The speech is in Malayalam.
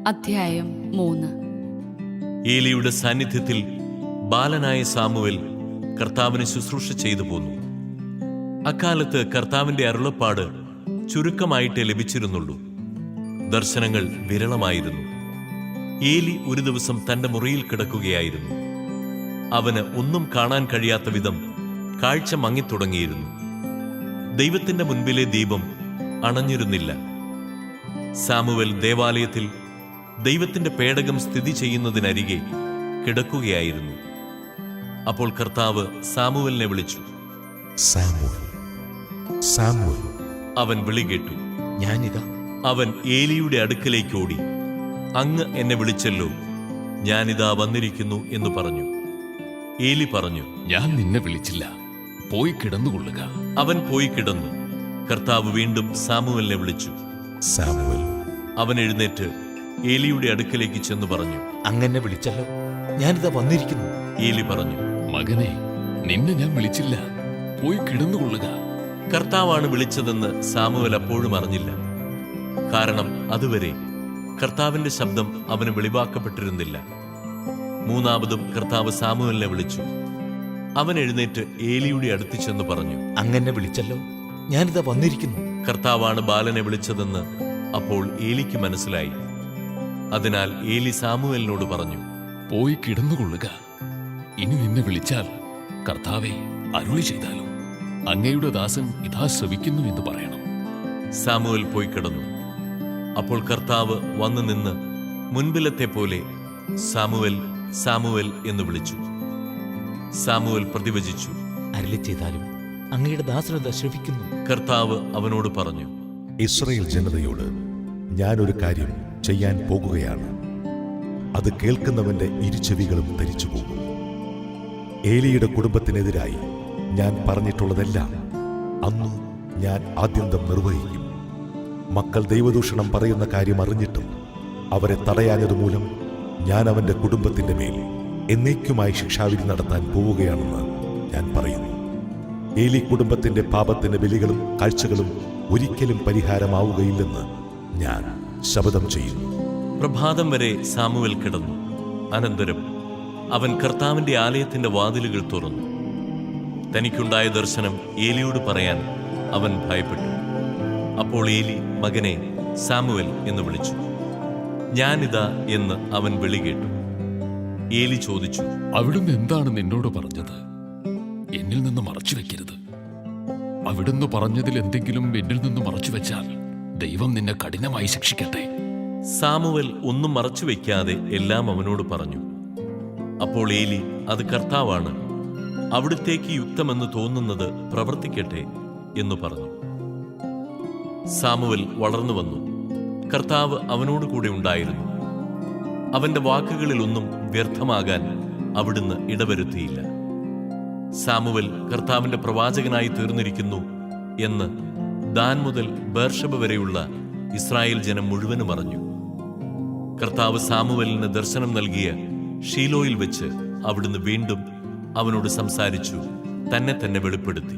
അധ്യായം 3. ഏലിയുടെ സാന്നിധ്യത്തിൽ ബാലനായ സാമുവേൽ കർത്താവിന് ശുശ്രൂഷ ചെയ്തു പോന്നു. അക്കാലത്ത് കർത്താവിന്റെ അരുളപ്പാട് ചുരുക്കമായിട്ടേ ലഭിച്ചിരുന്നുള്ളൂ. ദർശനങ്ങൾ വിരളമായിരുന്നു. ഏലി ഒരു ദിവസം തന്റെ മുറിയിൽ കിടക്കുകയായിരുന്നു. അവന് ഒന്നും കാണാൻ കഴിയാത്ത വിധം കാഴ്ച മങ്ങിത്തുടങ്ങിയിരുന്നു. ദൈവത്തിന്റെ മുൻപിലെ ദീപം അണഞ്ഞിരുന്നില്ല. സാമുവേൽ ദേവാലയത്തിൽ ദൈവത്തിന്റെ പേടകം സ്ഥിതി ചെയ്യുന്നതിനരികെ കിടക്കുകയായിരുന്നു. അപ്പോൾ കർത്താവ് സാമുവേലിനെ വിളിച്ചു. Samuel, Samuel. അവൻ വിളി കേട്ടു. ഞാനിതാ. അവൻ ഏലിയുടെ അടുക്കലേക്ക് ഓടി, അങ്ങ് എന്നെ വിളിച്ചല്ലോ, ഞാനിതാ വന്നിരിക്കുന്നു എന്ന് പറഞ്ഞു. ഏലി പറഞ്ഞു, ഞാൻ നിന്നെ വിളിച്ചില്ല, പോയി കിടന്നുകൊള്ളുക. അവൻ പോയി കിടന്നു. കർത്താവ് വീണ്ടും സാമുവേലിനെ വിളിച്ചു. സാമുവേൽ. അവൻ എഴുന്നേറ്റ് ഏലിയുടെ അടുക്കലേക്ക് ചെന്ന് പറഞ്ഞു, അങ്ങനെ വിളിച്ചല്ലോ, ഞാനിതാ വന്നിരിക്കുന്നു. ഏലി പറഞ്ഞു, മകനെ, നിന്നെ ഞാൻ വിളിച്ചില്ല, പോയി കിടന്നുകൊള്ളുക. കർത്താവാണ് വിളിച്ചതെന്ന് സാമുവേൽ അപ്പോഴും അറിഞ്ഞില്ല. കാരണം അതുവരെ കർത്താവിന്റെ ശബ്ദം അവന് വെളിവാക്കപ്പെട്ടിരുന്നില്ല. മൂന്നാമതും കർത്താവ് സാമുവേലിനെ വിളിച്ചു. അവൻ എഴുന്നേറ്റ് ഏലിയുടെ അടുത്ത് ചെന്ന് പറഞ്ഞു, അങ്ങനെ വിളിച്ചല്ലോ, ഞാനിതാ വന്നിരിക്കുന്നു. കർത്താവാണ് ബാലനെ വിളിച്ചതെന്ന് അപ്പോൾ ഏലിക്ക് മനസ്സിലായി. അതിനാൽ ഏലി സാമുവേലിനോട് പറഞ്ഞു, പോയി കിടന്നുകൊള്ളുക. ഇനി നിന്നെ വിളിച്ചാൽ കർത്താവേ, അരുളി ചെയ്താലും അങ്ങയുടെ ദാസൻ ഇതാ ശ്രവിക്കുന്നു എന്ന് പറയണം. സാമുവേൽ പോയി കിടന്നു. അപ്പോൾ കർത്താവ് വന്നു നിന്ന് മുൻപിലത്തെ പോലെ സാമുവേൽ, സാമുവേൽ എന്ന് വിളിച്ചു. സാമുവേൽ പ്രതിവചിച്ചു, അരുളി ചെയ്താലും അങ്ങയുടെ ദാസനത ശ്രവിക്കുന്നു. കർത്താവ് അവനോട് പറഞ്ഞു, ഇസ്രായേൽ ജനതയോട് ഞാനൊരു കാര്യം ചെയ്യാൻ പോകുകയാണ്. അത് കേൾക്കുന്നവന്റെ ഇരുചെവികളും ധരിച്ചു പോകും. ഏലിയുടെ കുടുംബത്തിനെതിരായി ഞാൻ പറഞ്ഞിട്ടുള്ളതെല്ലാം അന്ന് ഞാൻ ആദ്യന്തം നിർവഹിക്കും. മക്കൾ ദൈവദൂഷണം പറയുന്ന കാര്യം അറിഞ്ഞിട്ടും അവരെ തടയാഞ്ഞതുമൂലം ഞാൻ അവന്റെ കുടുംബത്തിന്റെ മേൽ എന്നേക്കുമായി ശിക്ഷാവിധി നടത്താൻ പോവുകയാണെന്ന് ഞാൻ പറയുന്നു. ഏലി കുടുംബത്തിന്റെ പാപത്തിന്റെ ബലികളും കാഴ്ചകളും ഒരിക്കലും പരിഹാരമാവുകയില്ലെന്ന് ഞാൻ ശപഥം ചെയ്യുന്നു. പ്രഭാതം വരെ സാമുവേൽ കിടന്നു. അനന്തരം അവൻ കർത്താവിന്റെ ആലയത്തിന്റെ വാതിലുകൾ തുറന്നു. തനിക്കുണ്ടായ ദർശനം ഏലിയോട് പറയാൻ അവൻ ഭയപ്പെട്ടു. അപ്പോൾ ഏലി മകനെ സാമുവേൽ എന്ന് വിളിച്ചു. ഞാനിതാ എന്ന് അവൻ വിളി കേട്ടു. ഏലി ചോദിച്ചു, അവിടുന്ന് എന്താണ് നിന്നോട് പറഞ്ഞത്? എന്നിൽ നിന്ന് മറച്ചു വെക്കരുത്. അവിടുന്ന് പറഞ്ഞതിൽ എന്തെങ്കിലും എന്നിൽ നിന്ന് മറച്ചു വെച്ചാൽ ദൈവം നിന്നെ കഠിനമായി ശിക്ഷിക്കട്ടെ. സാമുവേൽ ഒന്നും മറച്ചു വയ്ക്കാതെ എല്ലാം അവനോട് പറഞ്ഞു. അപ്പോൾ ഏലി, അത് കർത്താവാണ്, അവിടുത്തേക്ക് യുക്തമെന്ന് തോന്നുന്നത് പ്രവർത്തിക്കട്ടെ എന്ന് പറഞ്ഞു. സാമുവേൽ വളർന്നു വന്നു. കർത്താവ് അവനോട് കൂടെ ഉണ്ടായിരുന്നു. അവന്റെ വാക്കുകളിലൊന്നും വ്യർത്ഥമാകാൻ അവിടുന്ന് ഇടവരുത്തിയില്ല. സാമുവേൽ കർത്താവിന്റെ പ്രവാചകനായി തീർന്നിരിക്കുന്നു എന്ന് ദാൻ മുതൽ ബേർഷബ വരെയുള്ള ഇസ്രായേൽ ജനം മുഴുവനും അറിഞ്ഞു. കർത്താവ് സാമുവേലിന് ദർശനം നൽകിയ ഷീലോയിൽ വെച്ച് അവിടുന്ന് വീണ്ടും അവനോട് സംസാരിച്ചു, തന്നെ വെളിപ്പെടുത്തി.